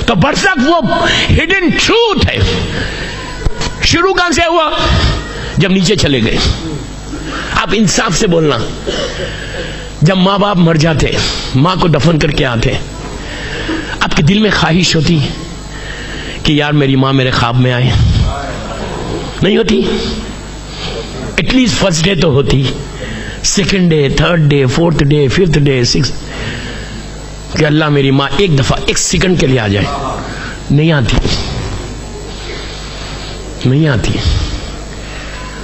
تو برزخ وہ ہڈن ٹروتھ ہے. شروع کہاں سے ہوا؟ جب نیچے چلے گئے. آپ انصاف سے بولنا, جب ماں باپ مر جاتے, ماں کو دفن کر کے آتے, آپ کے دل میں خواہش ہوتی کہ یار میری ماں میرے خواب میں آئے؟ نہیں ہوتی؟ ایٹ لیسٹ فرسٹ ڈے تو ہوتی, second day, third day, fourth day, fifth day, six, کہ اللہ میری ماں ایک دفعہ ایک سیکنڈ کے لیے آ جائے. نہیں آتی, نہیں آتی.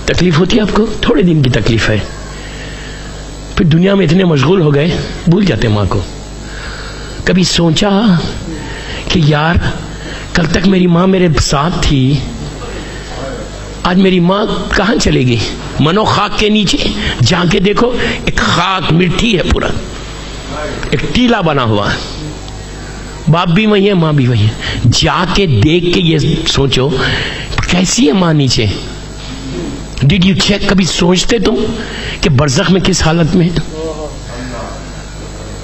تکلیف ہوتی ہے آپ کو, تھوڑے دن کی تکلیف ہے, پھر دنیا میں اتنے مشغول ہو گئے بھول جاتے ماں کو. کبھی سوچا کہ یار کل تک میری ماں میرے ساتھ تھی, آج میری ماں کہاں چلے گئی؟ منو خاک کے نیچے جا کے دیکھو, ایک خاک مٹی ہے پورا, ایک ٹیلا بنا ہوا. باپ بھی وہی ہے, ماں بھی وہی ہے. جا کے دیکھ کے یہ سوچو کیسی ہے ماں نیچے. Did you check? کبھی سوچتے تم کہ برزخ میں کس حالت میں ہے؟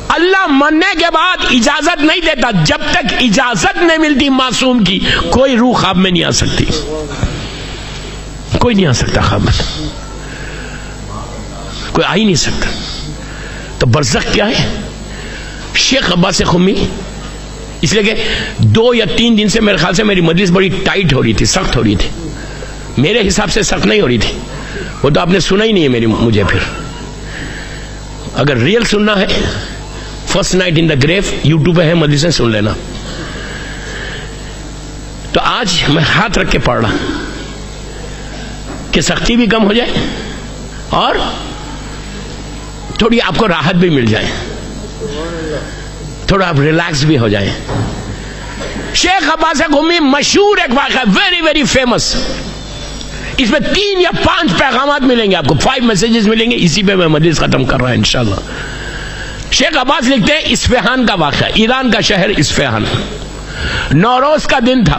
اللہ مرنے کے بعد اجازت نہیں دیتا. جب تک اجازت نہیں ملتی معصوم کی, کوئی روح خواب میں نہیں آ سکتی. کوئی نہیں آ سکتا خواب میں, کوئی آ ہی نہیں سکتا. تو برزخ کیا ہے؟ شیخ عباس قمی, اس لیے کہ 2 یا 3 دن سے میرے خیال سے میری مجلس بڑی ٹائٹ ہو رہی تھی, سخت ہو رہی تھی. میرے حساب سے سخت نہیں ہو رہی تھی, وہ تو آپ نے سنا ہی نہیں ہے مجھے. پھر اگر ریئل سننا ہے, فرسٹ نائٹ ان دا گریو یوٹیوب پہ ہے, مجلسیں سن لینا. تو آج میں ہاتھ رکھ کے پڑھ رہا کہ سختی بھی کم ہو جائے اور تھوڑی آپ کو راحت بھی مل جائے, تھوڑا آپ ریلیکس بھی ہو جائیں. شیخ عباس قمی مشہور ایک واقعہ, ویری ویری فیمس. اس میں 3 یا 5 پیغامات ملیں گے آپ کو, 5 میسیجز ملیں گے. اسی پہ میں مجلس ختم کر رہا ہوں انشاءاللہ. شیخ عباس لکھتے ہیں اصفہان کا واقعہ, ایران کا شہر اصفہان. نوروز کا دن تھا,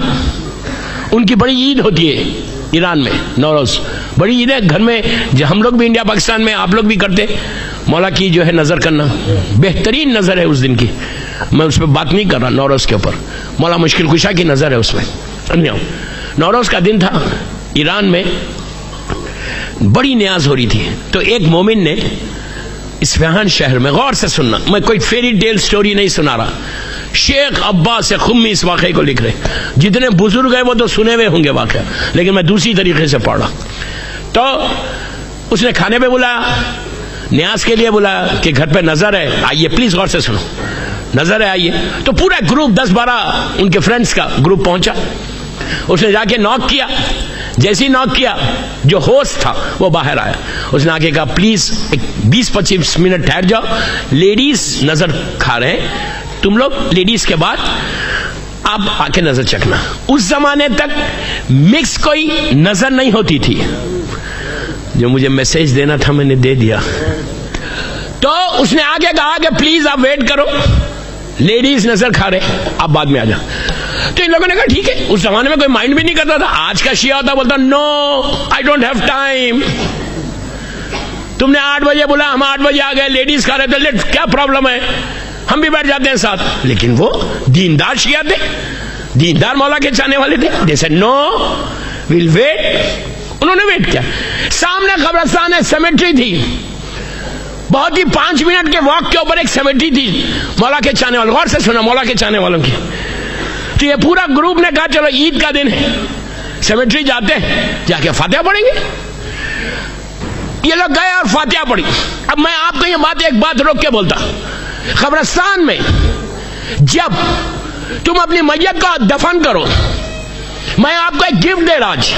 ان کی بڑی عید ہوتی ہے ایران میں. نوروز بڑی عید ہے, گھر میں جو ہم لوگ بھی انڈیا پاکستان میں آپ لوگ بھی کرتے, مولا کی جو ہے نظر کرنا, بہترین نظر ہے اس دن کی. میں اس پہ بات نہیں کر رہا نوروز کے اوپر, مولا مشکل کشا کی نظر ہے اس میں. نوروز کا دن تھا, ایران میں بڑی نیاز ہو رہی تھی. تو ایک مومن نے اصفہان شہر میں, غور سے سننا, میں کوئی فیری ٹیل سٹوری نہیں سنا رہا, شیخ عباس قمی اس واقعے کو لکھ رہے. جتنے بزرگ ہیں وہ تو سنے ہوئے ہوں گے واقعہ, لیکن میں دوسری طریقے سے پڑھ رہا. تو اس نے کھانے پہ بلایا, نیاز کے لیے بلایا کہ گھر پہ نظر ہے, آئیے پلیز غور سے سنو, نظر ہے آئیے. تو پورا گروپ 10-12 ان کے فرینڈس کا گروپ پہنچا. اس نے جا کے ناک کیا, جیسی ناک کیا جو ہوسٹ تھا وہ باہر آیا. اس نے آ کے کہا پلیز 20-25 منٹ ٹھہر جاؤ, لیڈیز نظر کھا رہے ہیں, تم لوگ لیڈیز کے بعد آپ آ کے نظر چکنا. اس زمانے تک مکس کوئی نظر نہیں ہوتی تھی, جو مجھے میسج دینا تھا میں نے دے دیا. تو اس نے آگے کہا کہ پلیز آپ ویٹ کرو, لیڈیز نظر کھا رہے, آپ بعد میں آ جاؤ. تو ان لوگوں نے کہا ٹھیک ہے. اس زمانے میں کوئی مائنڈ بھی نہیں کرتا تھا. آج کا شیعہ ہوتا بولتا نو آئی ڈونٹ ہیو ٹائم, تم نے 8 بجے بولا, ہم 8 بجے آ گئے, لیڈیز کھا رہے تھے, کیا پرابلم ہے, ہم بھی بیٹھ جاتے ہیں ساتھ. لیکن وہ دیندار شیعہ تھے, دیندار مولا کے چاہنے والے تھے. جیسے نو ویل ویٹ, انہوں نے ویٹ کیا. سامنے قبرستان ہے, سیمیٹری تھی, بہت ہی 5 منٹ کے واک کے اوپر ایک سیمیٹری تھی مولا کے چاہنے والوں. غور سے سنا, مولا کے چاہنے والوں کی. تو یہ پورا گروپ نے کہا چلو عید کا دن ہے, سیمیٹری جاتے ہیں, جا کے فاتحہ پڑھیں گے. یہ لوگ گئے اور فاتحہ پڑھی. اب میں آپ کو یہ ایک بات روک کے بولتا, قبرستان میں جب تم اپنی میت کو دفن کرو, میں آپ کو ایک گفٹ دے رہا. آج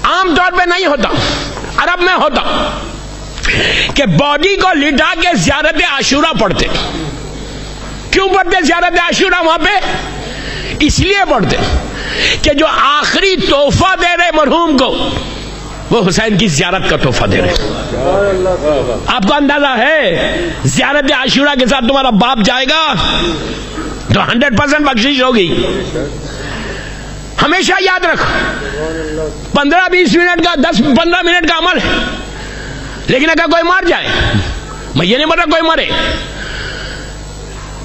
عام طور پہ نہیں ہوتا, عرب میں ہوتا کہ باڈی کو لٹا کے زیارت عاشورہ پڑھتے. کیوں پڑھتے زیارت عاشورہ وہاں پہ؟ اس لیے پڑھتے کہ جو آخری تحفہ دے رہے مرحوم کو, وہ حسین کی زیارت کا تحفہ دے رہے. آپ کو اندازہ ہے زیارت عاشورہ کے ساتھ تمہارا باپ جائے گا تو 100% بخشش ہوگی. ہمیشہ یاد رکھو, 15-20 منٹ کا 10-15 منٹ کا عمل ہے, لیکن اگر کوئی مر جائے, میں یہ نہیں بتا کوئی مرے,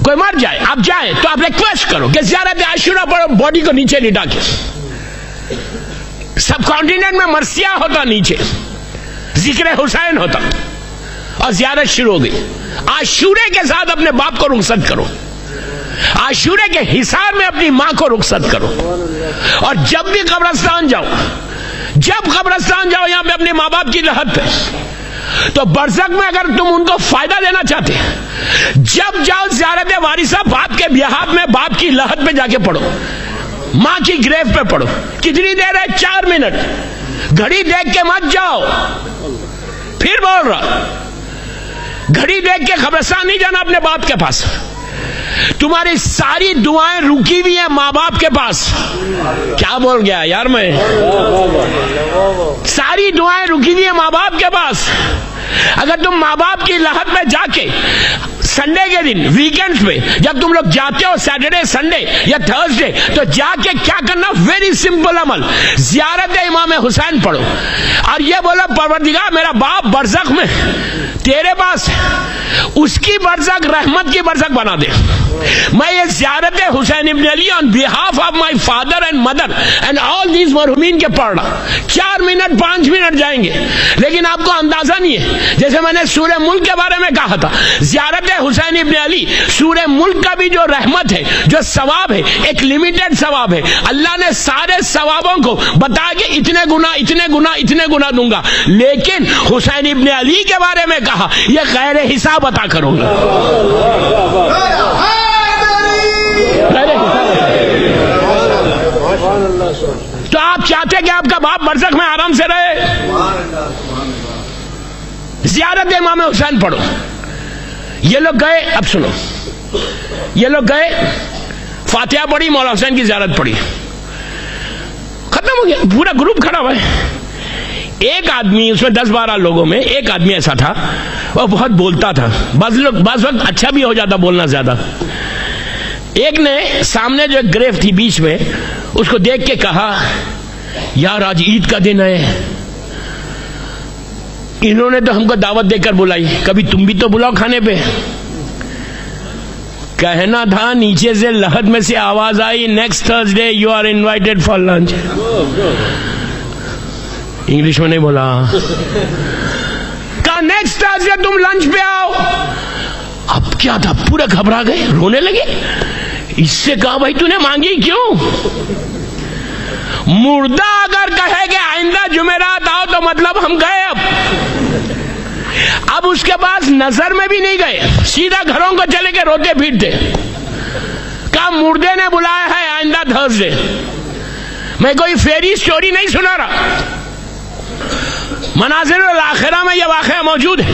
کوئی مر جائے آپ جائیں تو آپ ریکویسٹ کرو کہ زیارت عاشورہ پڑھو، باڈی کو نیچے لٹا کے. سب کانٹیننٹ میں مرثیہ ہوتا، نیچے ذکر حسین ہوتا، اور زیارت شروع ہو گئی. عاشورے کے ساتھ اپنے باپ کو رخصت کرو، عاشورے کے حصار میں اپنی ماں کو رخصت کرو. اور جب بھی قبرستان جاؤ، یہاں پہ اپنے ماں باپ کی لحد پہ، تو برزخ میں اگر تم ان کو فائدہ دینا چاہتے، جب جاؤ زیارت وارثہ باپ کے بیہاف میں باپ کی لحد پہ جا کے پڑھو، ماں کی گریو پہ پڑھو. کتنی دیر ہے؟ 4 منٹ. گھڑی دیکھ کے مت جاؤ. پھر بول رہا، گھڑی دیکھ کے قبرستان نہیں جانا اپنے باپ کے پاس. تمہاری ساری دعائیں رکی ہوئی ہیں ماں باپ کے پاس. کیا بول گیا یار میں؟ ساری دعائیں رکی ہوئی ہیں ماں باپ کے پاس. اگر تم ماں باپ کی لحد میں جا کے سنڈے کے دن، ویکینڈز پہ جب تم لوگ جاتے ہو، سیٹرڈے سنڈے یا تھرسڈے، تو جا کے کیا کرنا؟ ویری سمپل عمل، زیارت امام حسین پڑھو اور یہ بولو پروردگار میرا باپ برزخ میں تیرے پاس، اس کی برزخ رحمت کی برزخ بنا دے. میں یہ زیارت حسین ابن علی on behalf of my father and mother and all these مرحومین کے پڑھ رہا. 4 منٹ 5 منٹ جائیں گے، لیکن آپ کو اندازہ نہیں ہے. جیسے میں نے سورہ ملک کے بارے میں کہا تھا، زیارت حسین ابن علی سورہ ملک کا بھی جو رحمت ہے، جو ثواب ہے، ایک لمیٹڈ ثواب ہے. اللہ نے سارے ثوابوں کو بتا کے اتنے گنا دوں گا، لیکن حسین ابن علی کے بارے میں کہا یہ غیر حساب عطا کروں گا. تو آپ چاہتے کہ آپ کا باپ برزخ میں آرام سے رہے؟ زیارت امام حسین پڑھو. یہ لوگ گئے، اب سنو، یہ لوگ گئے، فاتحہ پڑھی، مولا حسین کی زیارت پڑھی، ختم ہو گیا. پورا گروپ کھڑا ہوا ہے. ایک آدمی، اس میں 10-12 لوگوں میں ایک آدمی ایسا تھا، وہ بہت بولتا تھا. بعض وقت اچھا بھی ہو جاتا بولنا زیادہ. ایک نے سامنے جو گریف تھی بیچ میں، اس کو دیکھ کے کہا یار آج عید کا دن ہے، انہوں نے تو ہم کو دعوت دے کر بلائی، کبھی تم بھی تو بلاؤ کھانے پہ. کہنا تھا، نیچے سے لحد میں سے آواز آئی next Thursday you are invited for lunch. English میں نہیں بولا، کہا نیکسٹ تھرسڈے تم لنچ پہ آؤ. اب کیا تھا، پورا گھبرا گئے، رونے لگے. اس سے کہا بھائی تو نے مانگی کیوں؟ مردہ اگر کہے کہ آئندہ جمعرات آؤ تو مطلب ہم گئے. اب اس کے پاس نظر میں بھی نہیں گئے، سیدھا گھروں کو چلے کے روتے پھیٹتے. کہا مردے نے بلایا ہے آئندہ تھرسڈے. میں کوئی فیری سٹوری نہیں سنا رہا، مناظر الاخرہ میں یہ واقعہ موجود ہے.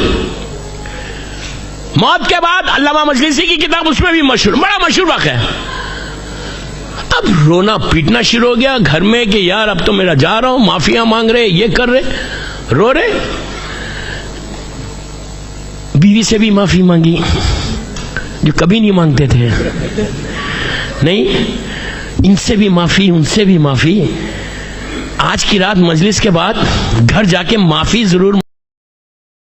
موت کے بعد علامہ مجلسی کی کتاب، اس میں بھی مشہور، بڑا مشہور واقعہ ہے. اب رونا پیٹنا شروع ہو گیا گھر میں کہ یار اب تو میرا جا رہا ہوں، معافیاں مانگ رہے، یہ کر رہے، رو رہے. بیوی سے بھی معافی مانگی جو کبھی نہیں مانگتے تھے، نہیں، ان سے بھی معافی، ان سے بھی معافی. آج کی رات مجلس کے بعد گھر جا کے معافی ضرور